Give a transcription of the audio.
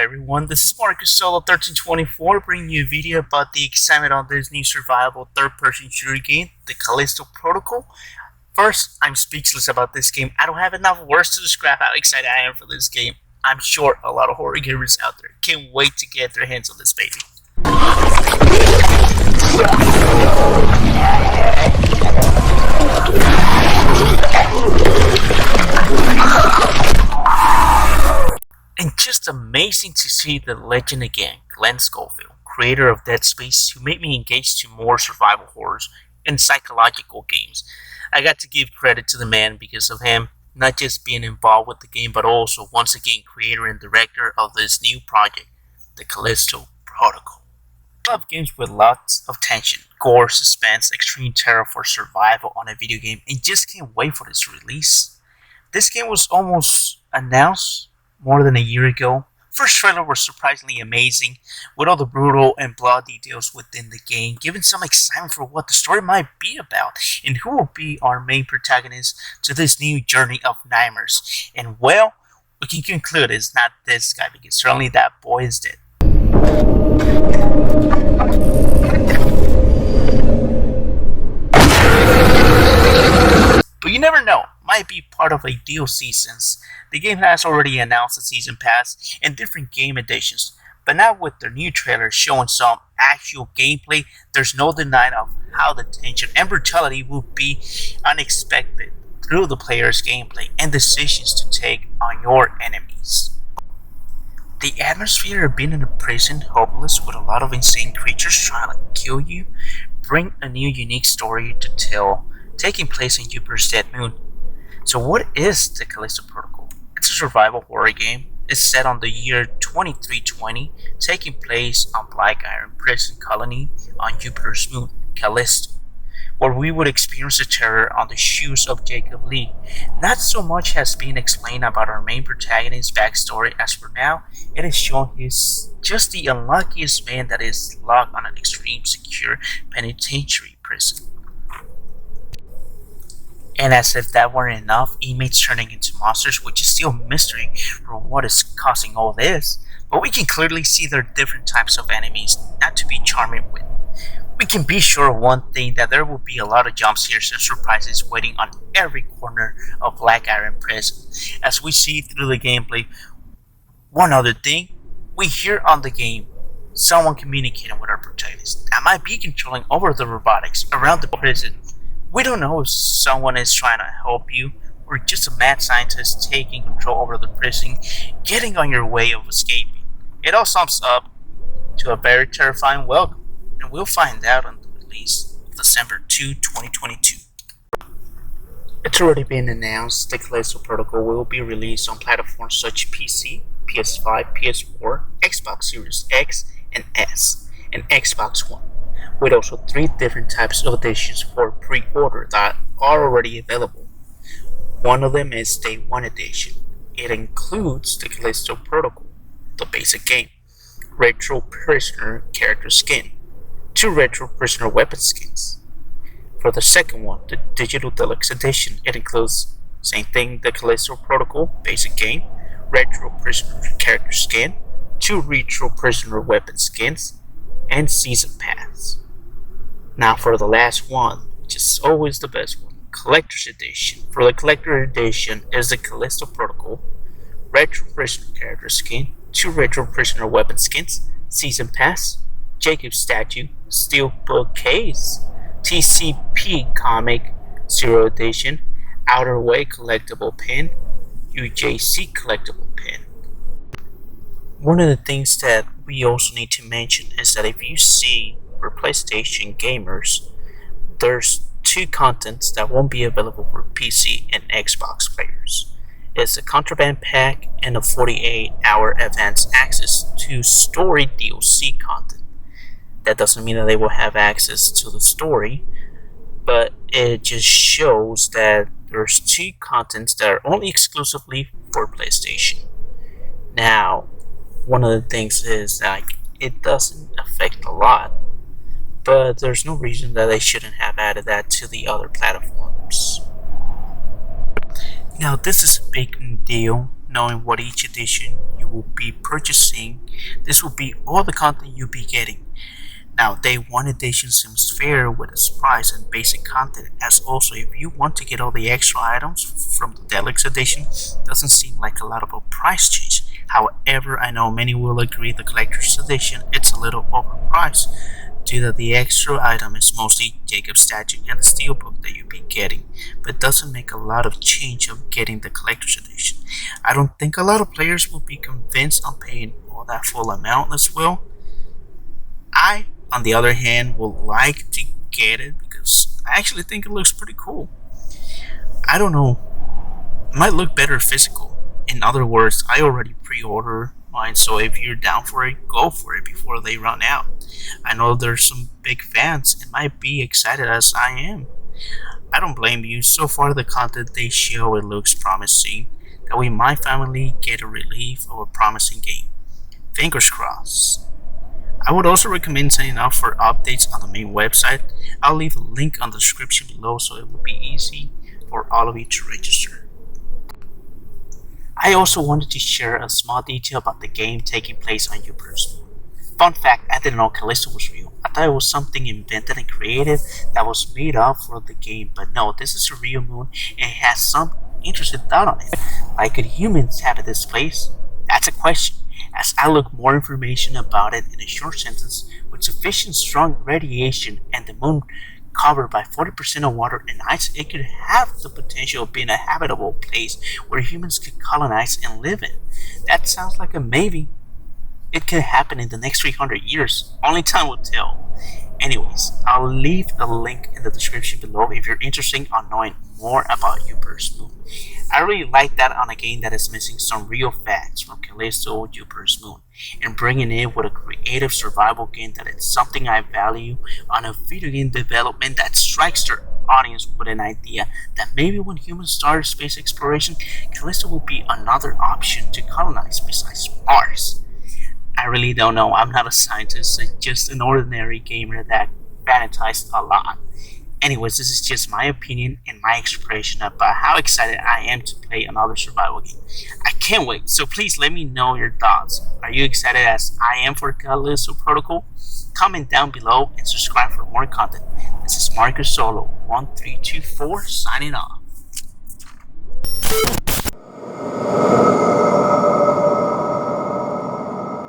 everyone, this is Marcus Solo 1324 bringing you a video about the excitement on this new survival third-person shooter game, the Callisto Protocol. First, I'm speechless about this game. I don't have enough words to describe how excited I am for this game. I'm sure a lot of horror gamers out there can't wait to get their hands on this baby. And just amazing to see the legend again, Glenn Schofield, creator of Dead Space, who made me engage to more survival horrors and psychological games. I got to give credit to the man because of him, not just being involved with the game, but also once again creator and director of this new project, the Callisto Protocol. I love games with lots of tension, gore, suspense, extreme terror for survival on a video game, and just can't wait for its release. This game was almost announced more than a year ago. First trailer was surprisingly amazing, with all the brutal and blood details within the game, giving some excitement for what the story might be about, and who will be our main protagonist to this new journey of nightmares. And well, we can conclude it's not this guy, because certainly that boy is dead. But you never know, might be part of a DLC since the game has already announced a season pass and different game editions. But now with their new trailer showing some actual gameplay, there's no denying of how the tension and brutality will be unexpected through the player's gameplay and decisions to take on your enemies. The atmosphere of being in a prison, hopeless with a lot of insane creatures trying to kill you, bring a new unique story to tell, taking place in Jupiter's dead moon. So what is the Callisto Protocol? It's a survival horror game. It's set on the year 2320, taking place on Black Iron prison colony on Jupiter's moon, Callisto, where we would experience the terror on the shoes of Jacob Lee. Not so much has been explained about our main protagonist's backstory, as for now, it is shown he's just the unluckiest man that is locked on an extreme secure penitentiary prison. And as if that weren't enough, inmates turning into monsters, which is still a mystery for what is causing all this. But we can clearly see there are different types of enemies not to be charming with. We can be sure of one thing, that there will be a lot of jump scares and surprises waiting on every corner of Black Iron prison. As we see through the gameplay, one other thing, we hear on the game someone communicating with our protagonist that might be controlling over the robotics around the prison. We don't know if someone is trying to help you or just a mad scientist taking control over the prison, getting on your way of escaping. It all sums up to a very terrifying welcome, and we'll find out on the release of December 2, 2022. It's already been announced the Callisto Protocol will be released on platforms such as PC, PS5, PS4, Xbox Series X and S, and Xbox One, with also 3 different types of editions for pre-order that are already available. One of them is Day 1 edition. It includes the Callisto Protocol, the basic game, retro prisoner character skin, 2 retro prisoner weapon skins. For the second one, the Digital Deluxe edition, it includes same thing, the Callisto Protocol basic game, retro prisoner character skin, 2 retro prisoner weapon skins, and season pass. Now for the last one, which is always the best one, Collector's Edition. For the Collector Edition is the Callisto Protocol, retro prisoner character skin, 2 retro prisoner weapon skins, season pass, Jacob statue, steelbook case, TCP comic 0 edition, Outer Way collectible pin, UJC collectible pin. One of the things that we also need to mention is that if you see for PlayStation gamers, there's 2 contents that won't be available for PC and Xbox players. It's a Contraband Pack and a 48-hour advanced access to story DLC content. That doesn't mean that they will have access to the story, but it just shows that there's 2 contents that are only exclusively for PlayStation. Now, one of the things is that it doesn't affect a lot, but there's no reason that they shouldn't have added that to the other platforms. Now, this is a big deal, knowing what each edition you will be purchasing, this will be all the content you'll be getting. Now, Day 1 edition seems fair with its price and basic content, as also if you want to get all the extra items from the Deluxe edition, doesn't seem like a lot of a price change. However, I know many will agree the Collector's Edition it's a little overpriced, due to the extra item is mostly Jacob's statue and the steelbook that you'll be getting, but doesn't make a lot of change of getting the Collector's Edition. I don't think a lot of players will be convinced on paying all that full amount as well. I, on the other hand, would like to get it because I actually think it looks pretty cool. I don't know, it might look better physical. In other words, I already pre-ordered mine, so if you're down for it, go for it before they run out. I know there's some big fans and might be excited as I am. I don't blame you. So far the content they show, it looks promising that we might finally get a relief of a promising game. Fingers crossed. I would also recommend signing up for updates on the main website. I'll leave a link on the description below so it will be easy for all of you to register. I also wanted to share a small detail about the game taking place on Jupiter's moon. Fun fact, I didn't know Callisto was real. I thought it was something invented and created that was made up for the game, but no, this is a real moon and it has some interesting thought on it. Why could humans have this place? That's a question. As I look more information about it in a short sentence, with sufficient strong radiation and the moon covered by 40% of water and ice, it could have the potential of being a habitable place where humans could colonize and live in. That sounds like a maybe. It could happen in the next 300 years. Only time will tell. Anyways, I'll leave a link in the description below if you're interested in knowing more about Jupiter's moon. I really like that on a game that is missing some real facts from Callisto Jupiter's moon and bringing it with a creative survival game that is something I value on a video game development that strikes their audience with an idea that maybe when humans start space exploration, Callisto will be another option to colonize besides Mars. I really don't know. I'm not a scientist, I'm just an ordinary gamer that fantasized a lot. Anyways, this is just my opinion and my expression about how excited I am to play another survival game. I can't wait, so please let me know your thoughts. Are you excited as I am for Callisto Protocol? Comment down below and subscribe for more content. This is Marcus Solo 1324 signing off.